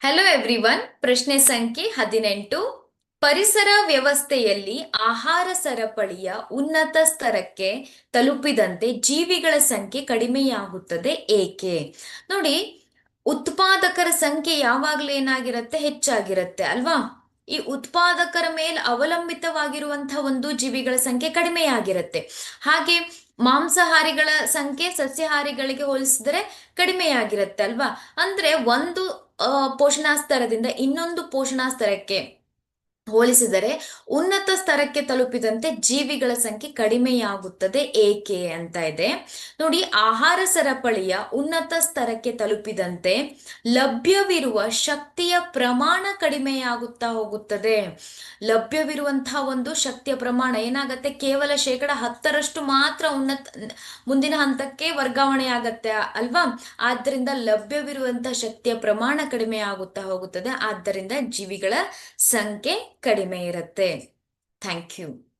Hello everyone. ಪ್ರಶ್ನೆ ಸಂಖ್ಯೆ 18. ಪರಿಸರ ವ್ಯವಸ್ಥೆಯಲ್ಲಿ ಆಹಾರ ಸರಪಳಿಯ ಉನ್ನತ ಸ್ತರಕ್ಕೆ ತಲುಪಿದಂತೆ ಜೀವಿಗಳ ಸಂಖ್ಯೆ ಕಡಿಮೆಯಾಗುತ್ತದೆ ಏಕೆ? ನೋಡಿ, ಉತ್ಪಾದಕರ ಸಂಖ್ಯೆ ಯಾವಾಗಲೂ ಏನಾಗಿರುತ್ತೆ? ಹೆಚ್ಚಾಗಿರುತ್ತೆ ಅಲ್ವಾ? ಈ ಉತ್ಪಾದಕರ ಮೇಲೆ ಅವಲಂಬಿತವಾಗಿರುವಂತಹ ಒಂದು ಜೀವಿಗಳ ಸಂಖ್ಯೆ ಕಡಿಮೆಯಾಗಿರುತ್ತೆ. ಹಾಗೆ ಮಾಂಸಾಹಾರಿಗಳ ಸಂಖ್ಯೆ ಸಸ್ಯಾಹಾರಿಗಳಿಗೆ ಹೋಲಿಸಿದರೆ ಕಡಿಮೆಯಾಗಿರುತ್ತೆ ಅಲ್ವಾ? ಅಂದ್ರೆ ಒಂದು ಪೋಷಣಾ ಸ್ತರದಿಂದ ಇನ್ನೊಂದು ಪೋಷಣಾ ಸ್ತರಕ್ಕೆ ಹೋಲಿಸಿದರೆ ಉನ್ನತ ಸ್ತರಕ್ಕೆ ತಲುಪಿದಂತೆ ಜೀವಿಗಳ ಸಂಖ್ಯೆ ಕಡಿಮೆಯಾಗುತ್ತದೆ ಏಕೆ ಅಂತ ಇದೆ. ನೋಡಿ, ಆಹಾರ ಸರಪಳಿಯ ಉನ್ನತ ಸ್ತರಕ್ಕೆ ತಲುಪಿದಂತೆ ಲಭ್ಯವಿರುವ ಶಕ್ತಿಯ ಪ್ರಮಾಣ ಕಡಿಮೆಯಾಗುತ್ತಾ ಹೋಗುತ್ತದೆ. ಲಭ್ಯವಿರುವಂತಹ ಒಂದು ಶಕ್ತಿಯ ಪ್ರಮಾಣ ಏನಾಗತ್ತೆ? ಕೇವಲ 10% ಮಾತ್ರ ಮುಂದಿನ ಹಂತಕ್ಕೆ ವರ್ಗಾವಣೆ ಆಗತ್ತೆ ಅಲ್ವಾ? ಆದ್ದರಿಂದ ಲಭ್ಯವಿರುವಂತಹ ಶಕ್ತಿಯ ಪ್ರಮಾಣ ಕಡಿಮೆ ಆಗುತ್ತಾ ಹೋಗುತ್ತದೆ. ಆದ್ದರಿಂದ ಜೀವಿಗಳ ಸಂಖ್ಯೆ ಕಡಿಮೆ ಇರುತ್ತೆ. Thank you.